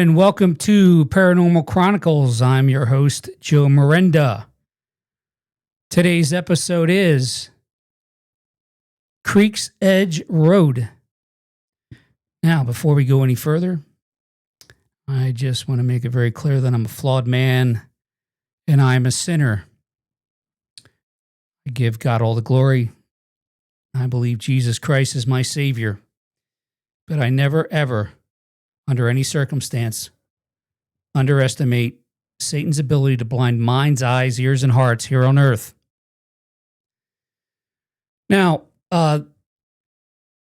and welcome to Paranormal Chronicles. I'm your host, Joe Miranda. Today's episode is Creek's Edge Road. Now, before we go any further, I just want to make it very clear that I'm a flawed man and I'm a sinner. I give God all the glory. I believe Jesus Christ is my Savior. But I never, ever, under any circumstance, underestimate Satan's ability to blind minds, eyes, ears, and hearts here on earth. Now, in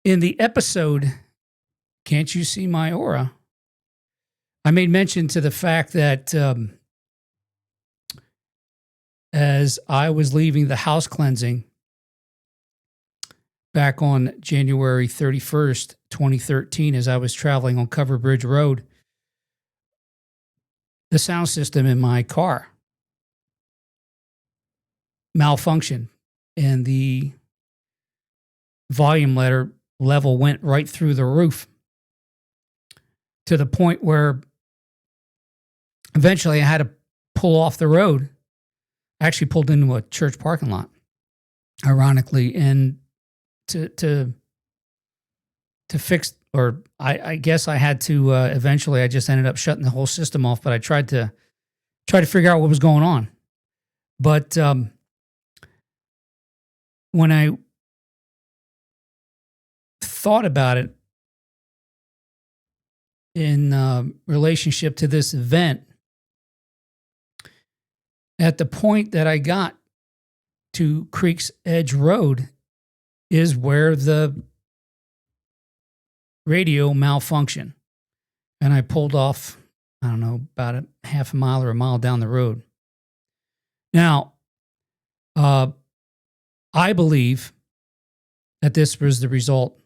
the episode, Can't You See My Aura? I made mention to the fact that as I was leaving the house cleansing back on January 31st, 2013, as I was traveling on Cover Bridge Road, the sound system in my car malfunctioned and the volume level went right through the roof to the point where eventually I had to pull off the road. I actually pulled into a church parking lot, ironically, and to fix, or I guess I had to eventually. I just ended up shutting the whole system off, but I tried to figure out what was going on. But when I thought about it in relationship to this event, at the point that I got to Creek's Edge Road is where the radio malfunctioned. And I pulled off, I don't know, about a half a mile or a mile down the road. Now, I believe that this was the result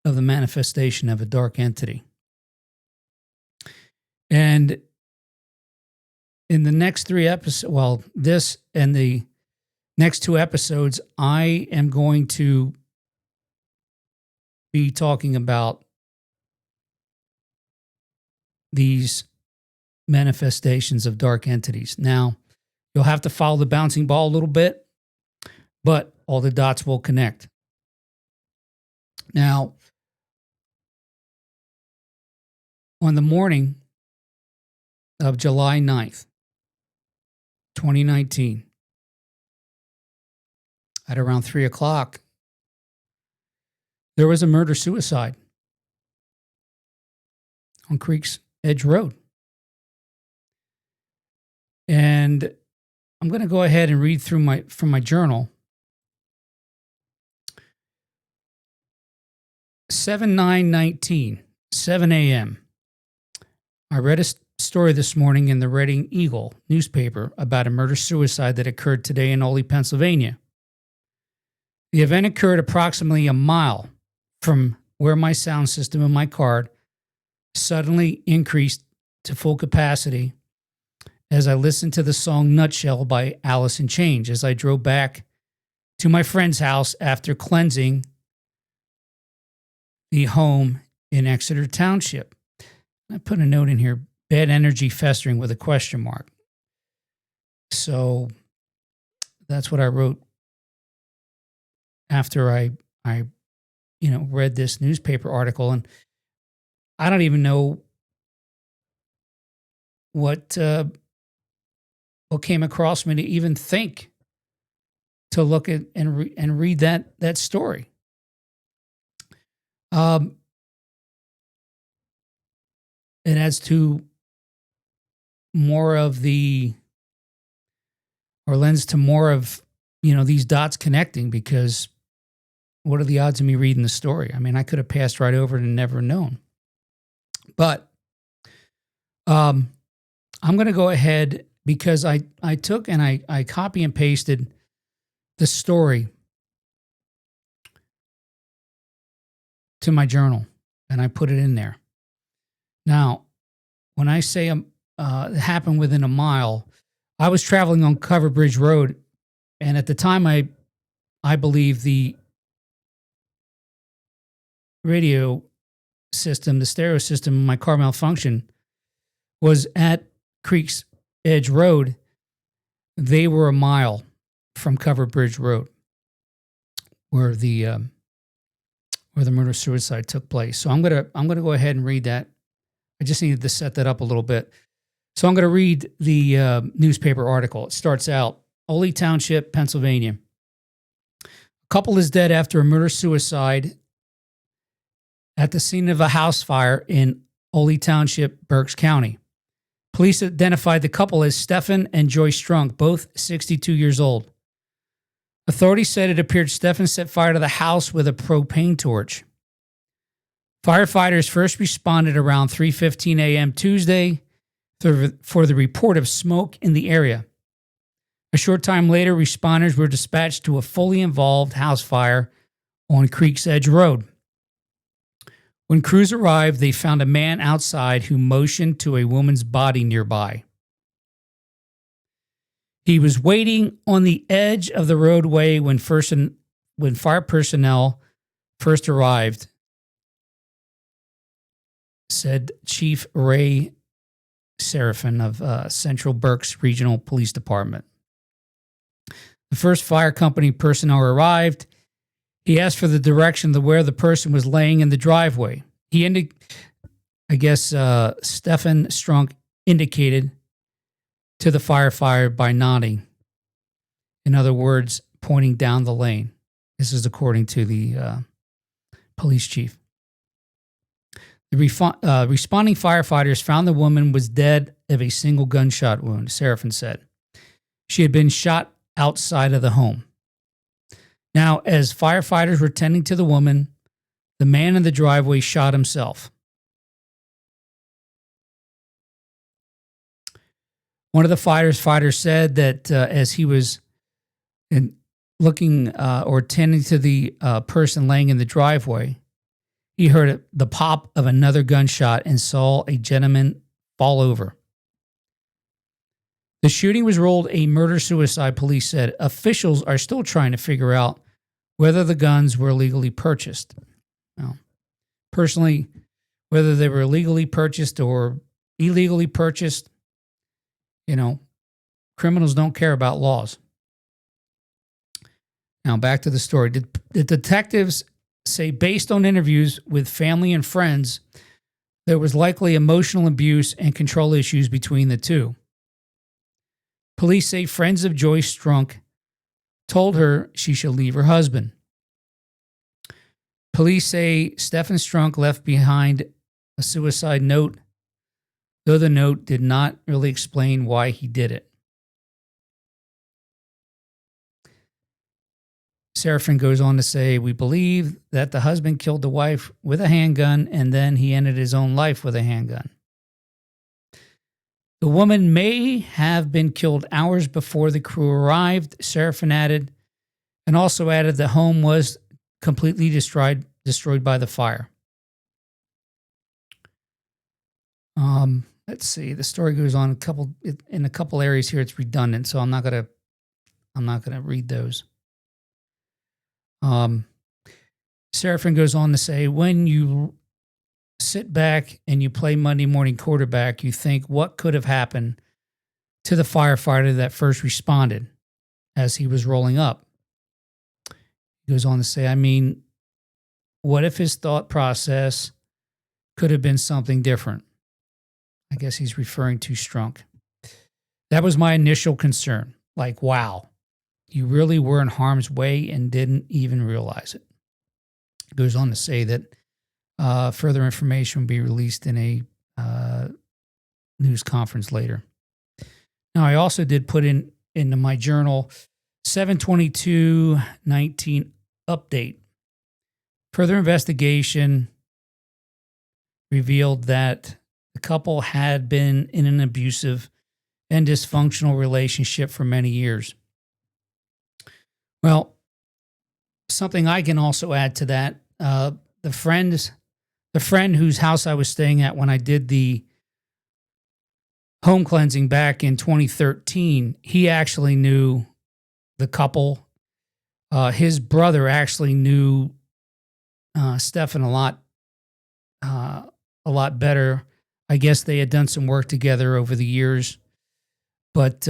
of the manifestation of a dark entity. And in the next three episodes, well, this and the next two episodes, I am going to be talking about these manifestations of dark entities. Now, you'll have to follow the bouncing ball a little bit, but all the dots will connect. Now, on the morning of July 9th, 2019, at around 3 o'clock, there was a murder-suicide on Creek's Edge Road. And I'm going to go ahead and read through from my journal. 7/9/19, 7 a.m. I read a story this morning in the Reading Eagle newspaper about a murder-suicide that occurred today in Oley, Pennsylvania. The event occurred approximately a mile from where my sound system in my car suddenly increased to full capacity as I listened to the song Nutshell by Alice in Chains as I drove back to my friend's house after cleansing the home in Exeter Township. I put a note in here, bad energy festering with a question mark. So that's what I wrote after I read this newspaper article. And I don't even know what came across me to even think to look at and read that story. It adds to more of lends to more of, these dots connecting, because what are the odds of me reading the story? I mean, I could have passed right over it and never known. But I'm going to go ahead, because I took and I copy and pasted the story to my journal, and I put it in there. Now, when I say it happened within a mile, I was traveling on Cover Bridge Road, and at the time, I believe the radio system, the stereo system in my car malfunctioned, was at Creek's Edge Road. They were a mile from Covered Bridge Road, where the murder suicide took place. So I'm gonna go ahead and read that. I just needed to set that up a little bit. So I'm going to read the newspaper article. It starts out, Oley Township, Pennsylvania. A couple is dead after a murder-suicide at the scene of a house fire in Oley Township, Berks County. Police identified the couple as Stephen and Joyce Strunk, both 62 years old. Authorities said it appeared Stephen set fire to the house with a propane torch. Firefighters first responded around 3:15 a.m. Tuesday for the report of smoke in the area. A short time later, responders were dispatched to a fully involved house fire on Creek's Edge Road. When crews arrived, they found a man outside who motioned to a woman's body nearby. He was waiting on the edge of the roadway when fire personnel first arrived, said Chief Ray Seraphin of Central Berks Regional Police Department. The first fire company personnel arrived. He asked for the direction of where the person was laying in the driveway. Stephen Strunk indicated to the firefighter by nodding. In other words, pointing down the lane. This is according to the police chief. The responding firefighters found the woman was dead of a single gunshot wound, Seraphin said. She had been shot outside of the home. Now, as firefighters were tending to the woman, the man in the driveway shot himself. One of the fighters said that as he was looking or tending to the person laying in the driveway, he heard the pop of another gunshot and saw a gentleman fall over. The shooting was ruled a murder-suicide, police said. Officials are still trying to figure out whether the guns were legally purchased. Now, personally, whether they were legally purchased or illegally purchased, criminals don't care about laws. Now, back to the story. The detectives say, based on interviews with family and friends, there was likely emotional abuse and control issues between the two. Police say friends of Joyce Strunk told her she should leave her husband. Police say Stephen Strunk left behind a suicide note, though the note did not really explain why he did it. Seraphin goes on to say, we believe that the husband killed the wife with a handgun and then he ended his own life with a handgun. The woman may have been killed hours before the crew arrived, Seraphin added, and also added the home was completely destroyed by the fire. Let's see. The story goes on in a couple areas here. It's redundant, so I'm not gonna read those. Seraphin goes on to say, when you sit back and you play Monday morning quarterback, you think what could have happened to the firefighter that first responded as he was rolling up. He goes on to say, what if his thought process could have been something different? I guess he's referring to Strunk. That was my initial concern. Like, wow, you really were in harm's way and didn't even realize it. It goes on to say that further information will be released in a news conference later. Now, I also did put into my journal 7/22/19 update. Further investigation revealed that the couple had been in an abusive and dysfunctional relationship for many years. Well, something I can also add to that, the friend whose house I was staying at when I did the home cleansing back in 2013, he actually knew the couple. His brother actually knew Stefan a lot better. I guess they had done some work together over the years, but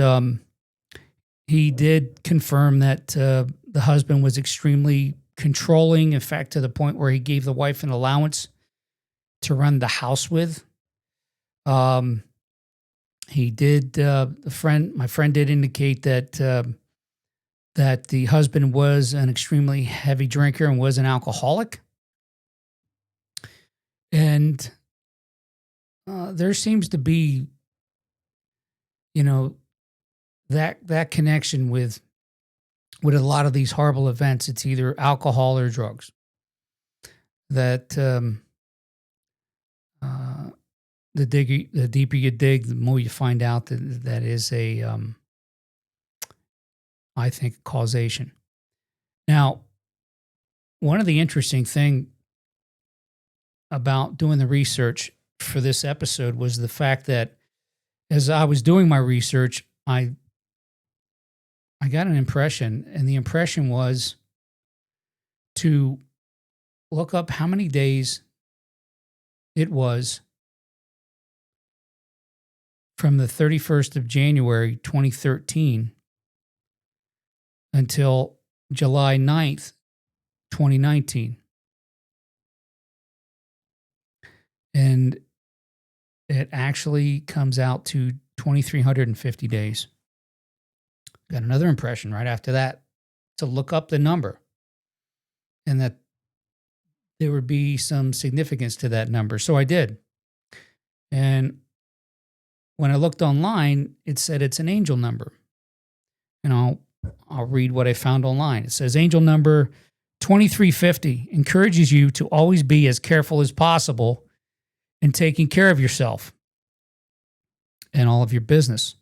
he did confirm that the husband was extremely controlling, in fact, to the point where he gave the wife an allowance to run the house with. He did. My friend did indicate that the husband was an extremely heavy drinker and was an alcoholic, and there seems to be, you know, that connection with a lot of these horrible events. It's either alcohol or drugs. That the deeper you dig, the more you find out that is I think, causation. Now, one of the interesting thing about doing the research for this episode was the fact that as I was doing my research, I got an impression, and the impression was to look up how many days it was from the 31st of January, 2013 until July 9th, 2019. And it actually comes out to 2,350 days. Got another impression right after that to look up the number and that there would be some significance to that number. So I did. And when I looked online, it said it's an angel number. And I'll read what I found online. It says angel number 2350 encourages you to always be as careful as possible in taking care of yourself and all of your business.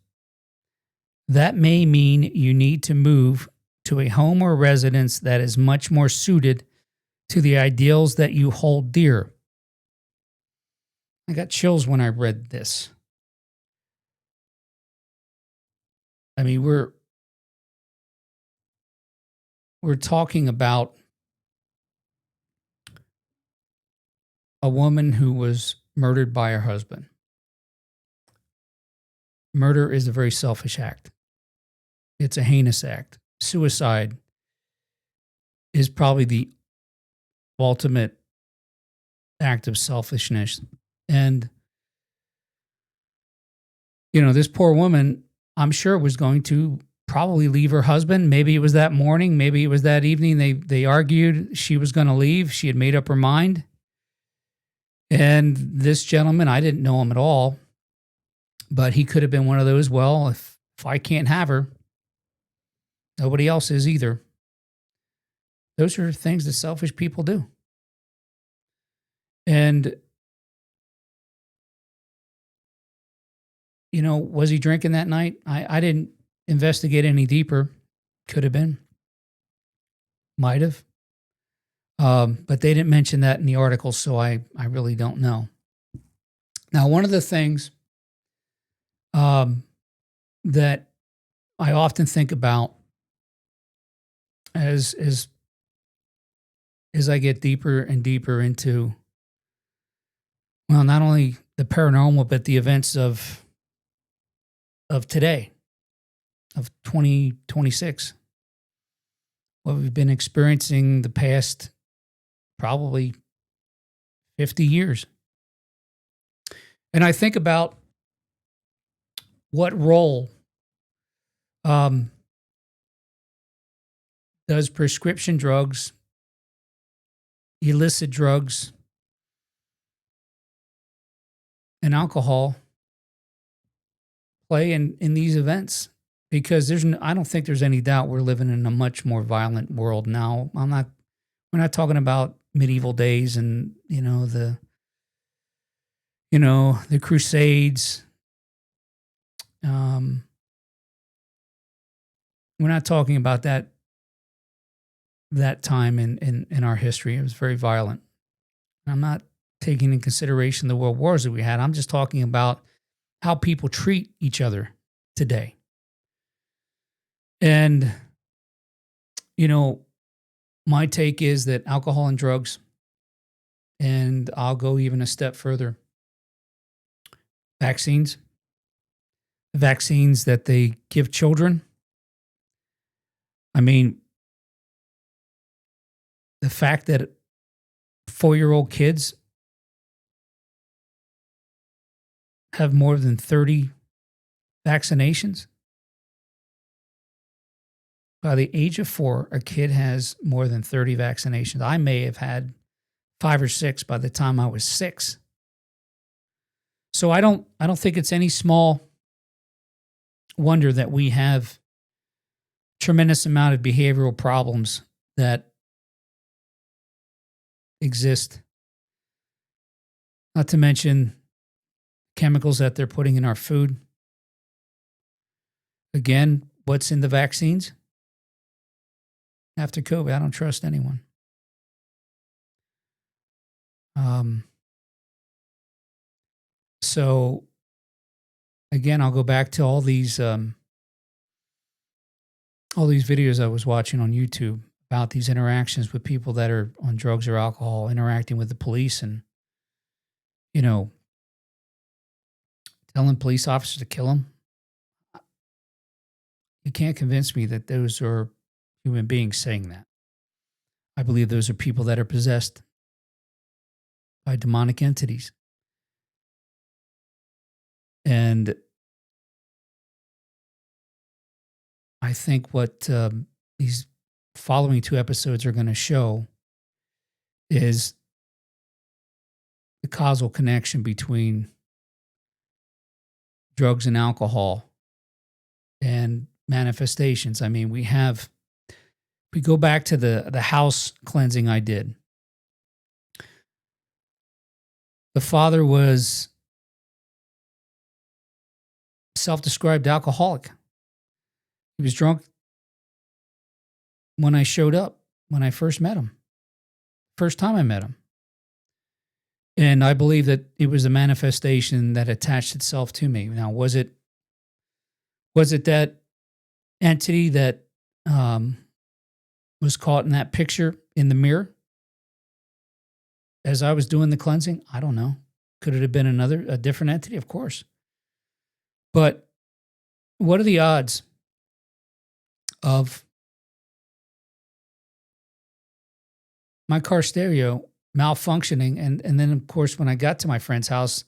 That may mean you need to move to a home or residence that is much more suited to the ideals that you hold dear. I got chills when I read this. I mean, we're talking about a woman who was murdered by her husband. Murder is a very selfish act. It's a heinous act. Suicide is probably the ultimate act of selfishness. And, this poor woman, I'm sure, was going to probably leave her husband. Maybe it was that morning. Maybe it was that evening. They argued. She was going to leave. She had made up her mind. And this gentleman, I didn't know him at all, but he could have been one of those, well, if I can't have her, nobody else is either. Those are things that selfish people do. And, was he drinking that night? I didn't investigate any deeper. Could have been. Might have. But they didn't mention that in the article, so I really don't know. Now, one of the things that I often think about as I get deeper and deeper into, well, not only the paranormal, but the events of today, of 2026, what we've been experiencing the past probably 50 years. And I think about what role does prescription drugs, illicit drugs, and alcohol play in these events? Because I don't think there's any doubt we're living in a much more violent world now. We're not talking about medieval days and the Crusades. We're not talking about that time in our history. It was very violent. I'm not taking in consideration the world wars that we had. I'm just talking about how people treat each other today. And, my take is that alcohol and drugs And I'll go even a step further. Vaccines, vaccines that they give children. I mean, the fact that 4-year-old kids have more than 30 vaccinations. By the age of 4, a kid has more than 30 vaccinations. I may have had 5 or 6 by the time I was 6. So I don't think it's any small wonder that we have tremendous amount of behavioral problems that exist. Not to mention chemicals that they're putting in our food. Again, what's in the vaccines? After COVID, I don't trust anyone. So again, I'll go back to all these videos I was watching on YouTube about these interactions with people that are on drugs or alcohol, interacting with the police, and telling police officers to kill them. You can't convince me that those are human beings saying that. I believe those are people that are possessed by demonic entities. And I think what these following 2 episodes are going to show is the causal connection between drugs and alcohol and manifestations. I mean, we go back to the house cleansing I did. The father was self-described alcoholic. He was drunk when I showed up, when I first met him. First time I met him. And I believe that it was a manifestation that attached itself to me. Now, was it that entity that was caught in that picture in the mirror as I was doing the cleansing? I don't know. Could it have been a different entity? Of course. But what are the odds of my car stereo malfunctioning? And then, of course, when I got to my friend's house,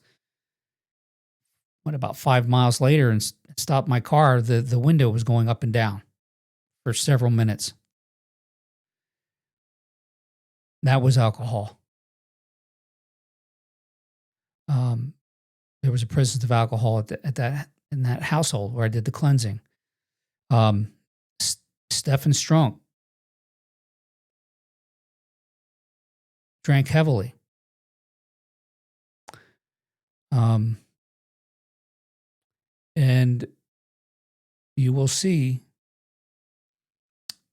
about 5 miles later, and stopped my car, the window was going up and down for several minutes. That was alcohol. There was a presence of alcohol in that household where I did the cleansing. Stefan Strunk drank heavily. And you will see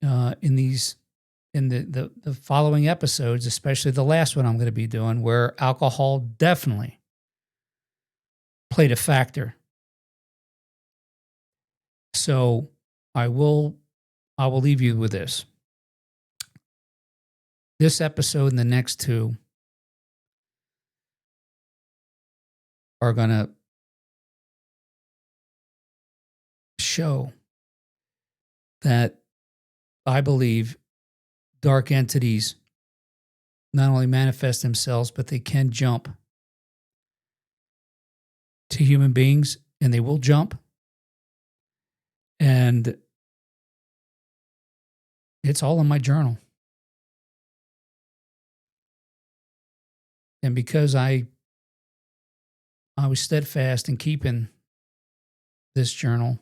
in the following episodes, especially the last one I'm going to be doing, where alcohol definitely played a factor. So I will leave you with this. This episode and the next 2 are going to show that I believe dark entities not only manifest themselves, but they can jump to human beings, and they will jump. And it's all in my journal. And because I was steadfast in keeping this journal,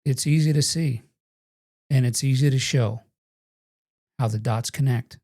it's easy to see and it's easy to show how the dots connect.